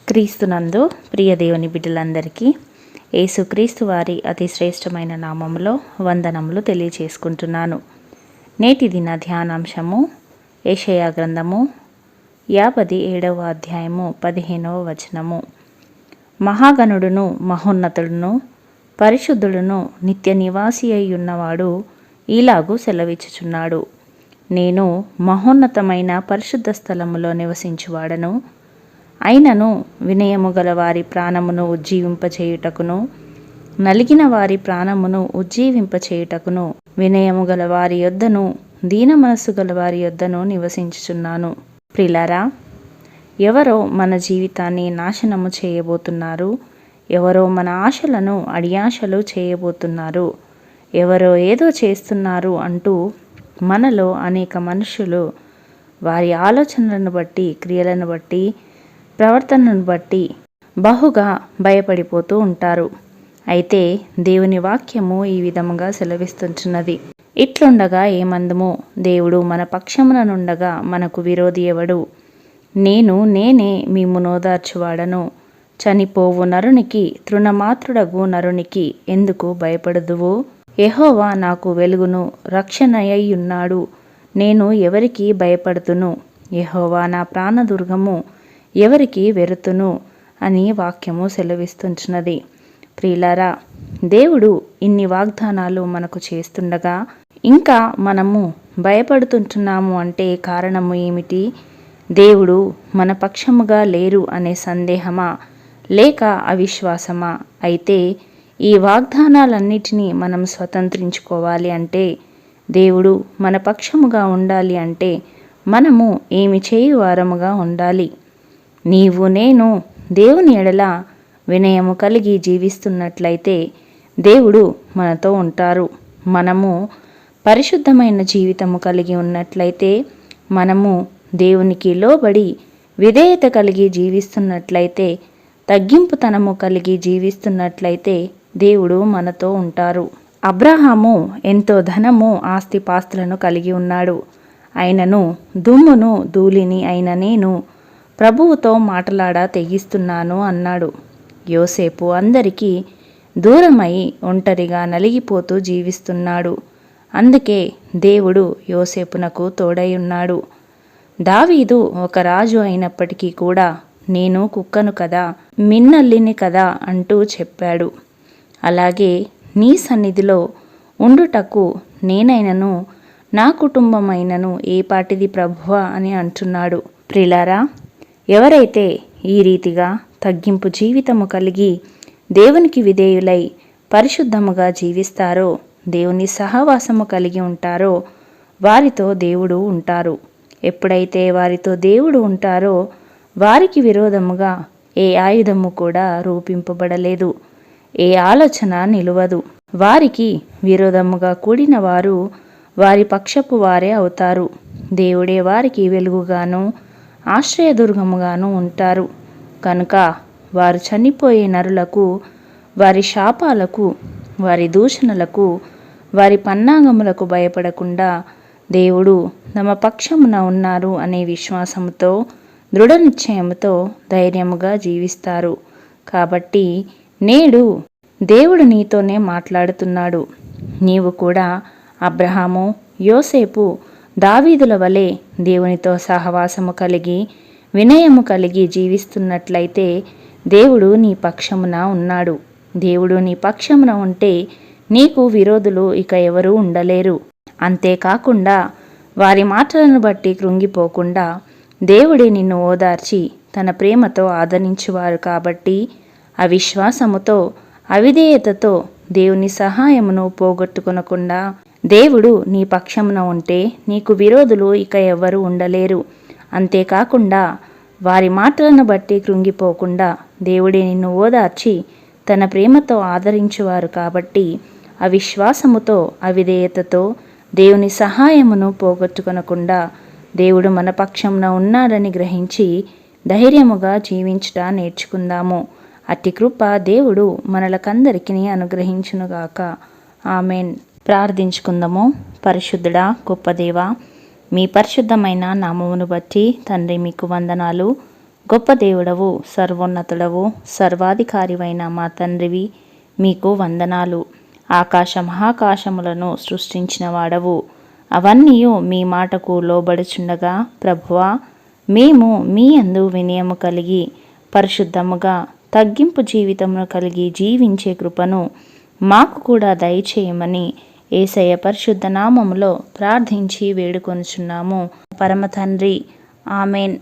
క్రీస్తునందు ప్రియ దేవుని బిడ్డలందరికీ యేసుక్రీస్తు వారి అతి శ్రేష్టమైన నామములో వందనములు తెలియచేసుకుంటున్నాను. నేటి దిన ధ్యానాంశము యెషయా గ్రంథము 57వ అధ్యాయము 15వ వచనము. మహాగణుడును మహోన్నతుడును పరిశుద్ధుడును నిత్య నివాసి అయ్యున్నవాడు ఇలాగూ సెలవిచ్చుచున్నాడు. నేను మహోన్నతమైన పరిశుద్ధ స్థలములో నివసించువాడను. అయినను వినయము గల వారి ప్రాణమును ఉజ్జీవింపచేయుటకును నలిగిన వారి ప్రాణమును ఉజ్జీవింపచేయుటకును వినయము గల వారి యొద్దను దీన మనస్సు గల వారి యొద్దను నివసించుచున్నాను. ప్రియులారా, ఎవరో మన జీవితాన్ని నాశనము చేయబోతున్నారు. ఎవరో మన ఆశలను అడియాశలు చేయబోతున్నారు. ఎవరో ఏదో చేస్తున్నారు అంటూ మనలో అనేక మనుషులు వారి ఆలోచనలను బట్టి, క్రియలను బట్టి, ప్రవర్తనను బట్టి బహుగా భయపడిపోతూ ఉంటారు. అయితే దేవుని వాక్యము ఈ విధముగా సెలవిస్తుంటున్నది. ఇట్లుండగా ఏమందుము, దేవుడు మన పక్షమున నుండగా మనకు విరోధి ఎవడు? నేనే మిమ్ము నోదార్చువాడను. చనిపోవు నరునికి, తృణమాత్రుడగు నరునికి ఎందుకు భయపడదువు? యెహోవా నాకు వెలుగును రక్షణయ్యున్నాడు. నేను ఎవరికి భయపడుతును? యెహోవా నా ప్రాణదుర్గము, ఎవరికి వెరుతును అని వాక్యము సెలవిస్తుంటున్నది. ప్రియులారా, దేవుడు ఇన్ని వాగ్దానాలు మనకు చేస్తుండగా ఇంకా మనము భయపడుతుంటున్నాము అంటే కారణము ఏమిటి? దేవుడు మన పక్షముగా లేరు అనే సందేహమా, లేక అవిశ్వాసమా? అయితే ఈ వాగ్దానాలన్నిటినీ మనం స్వతంత్రించుకోవాలి అంటే, దేవుడు మన పక్షముగా ఉండాలి అంటే మనము ఏమి చేయువారముగా ఉండాలి? నీవు నేను దేవుని ఎడల వినయము కలిగి జీవిస్తున్నట్లయితే దేవుడు మనతో ఉంటారు. మనము పరిశుద్ధమైన జీవితము కలిగి ఉన్నట్లయితే, మనము దేవునికి లోబడి విధేయత కలిగి జీవిస్తున్నట్లయితే, తగ్గింపుతనము కలిగి జీవిస్తున్నట్లయితే దేవుడు మనతో ఉంటారు. అబ్రహాము ఎంతో ధనము ఆస్తిపాస్తులను కలిగి ఉన్నాడు. అయినను దుమ్మును ధూళిని అయిన నేను ప్రభువుతో మాటలాడ తెగిస్తున్నాను అన్నాడు. యోసేపు అందరికీ దూరమై ఒంటరిగా నలిగిపోతూ జీవిస్తున్నాడు. అందుకే దేవుడు యోసేపునకు తోడై ఉన్నాడు. దావీదు ఒక రాజు అయినప్పటికీ కూడా నేను కుక్కను కదా, మిన్నల్లిని కదా అంటూ చెప్పాడు. అలాగే నీ సన్నిధిలో ఉండుటకు నేనైనను నా కుటుంబమైనను ఏపాటిది ప్రభువా అని అంటున్నాడు. ప్రియులారా, ఎవరైతే ఈ రీతిగా తగ్గింపు జీవితము కలిగి దేవునికి విధేయులై పరిశుద్ధముగా జీవిస్తారో, దేవుని సహవాసము కలిగి ఉంటారో, వారితో దేవుడు ఉంటారు. ఎప్పుడైతే వారితో దేవుడు ఉంటారో వారికి విరోధముగా ఏ ఆయుధము కూడా రూపింపబడలేదు, ఏ ఆలోచన నిలువదు. వారికి విరోధముగా కూడిన వారు వారి పక్షపు వారే అవుతారు. దేవుడే వారికి వెలుగుగాను ఆశ్రయదుర్గముగాను ఉంటారు. కనుక వారు చనిపోయే నరులకు, వారి శాపాలకు, వారి దూషణలకు, వారి పన్నాగములకు భయపడకుండా దేవుడు తమ పక్షమున ఉన్నారు అనే విశ్వాసముతో, దృఢ నిశ్చయముతో ధైర్యముగా జీవిస్తారు. కాబట్టి నేడు దేవుడు నీతోనే మాట్లాడుతున్నాడు. నీవు కూడా అబ్రహాము, యోసేపు, దావీదుల వలె దేవునితో సహవాసము కలిగి వినయము కలిగి జీవిస్తున్నట్లయితే దేవుడు నీ పక్షమున ఉన్నాడు. దేవుడు నీ పక్షమున ఉంటే నీకు విరోధులు ఇక ఎవరూ ఉండలేరు. అంతేకాకుండా వారి మాటలను బట్టి కృంగిపోకుండా దేవుడే నిన్ను ఓదార్చి తన ప్రేమతో ఆదరించువారు. కాబట్టి అవిశ్వాసముతో, అవిధేయతతో దేవుని సహాయమును పోగొట్టుకొనకుండా దేవుడు నీ పక్షమున ఉంటే నీకు విరోధులు ఇక ఎవరు ఉండలేరు. అంతేకాకుండా వారి మాటలను బట్టి కృంగిపోకుండా దేవుడే నిన్ను ఓదార్చి తన ప్రేమతో ఆదరించువారు. కాబట్టి అవిశ్వాసముతో, అవిధేయతతో దేవుని సహాయమును పోగొట్టుకొనకుండా దేవుడు మన పక్షమున ఉన్నాడని గ్రహించి ధైర్యముగా జీవించుట నేర్చుకుందాము. అట్టి కృప దేవుడు మనలకందరికీ అనుగ్రహించునుగాక. ఆమెన్. ప్రార్థించుకుందాము. పరిశుద్ధుడా, గొప్ప దేవా, మీ పరిశుద్ధమైన నామమును బట్టి తండ్రి మీకు వందనాలు. గొప్ప దేవుడవు, సర్వోన్నతుడవు, సర్వాధికారివైన మా తండ్రివి, మీకు వందనాలు. ఆకాశ మహాకాశములను సృష్టించిన వాడవు, అవన్నీ మీ మాటకు లోబడుచుండగా ప్రభువా, మేము మీ యందు వినయము కలిగి పరిశుద్ధముగా తగ్గింపు జీవితమును కలిగి జీవించే కృపను మాకు కూడా దయచేయమని యేసయ్య పరిశుద్ధ నామములో ప్రార్థించి వేడుకొనుచున్నాము పరమ తండ్రి. ఆమెన్.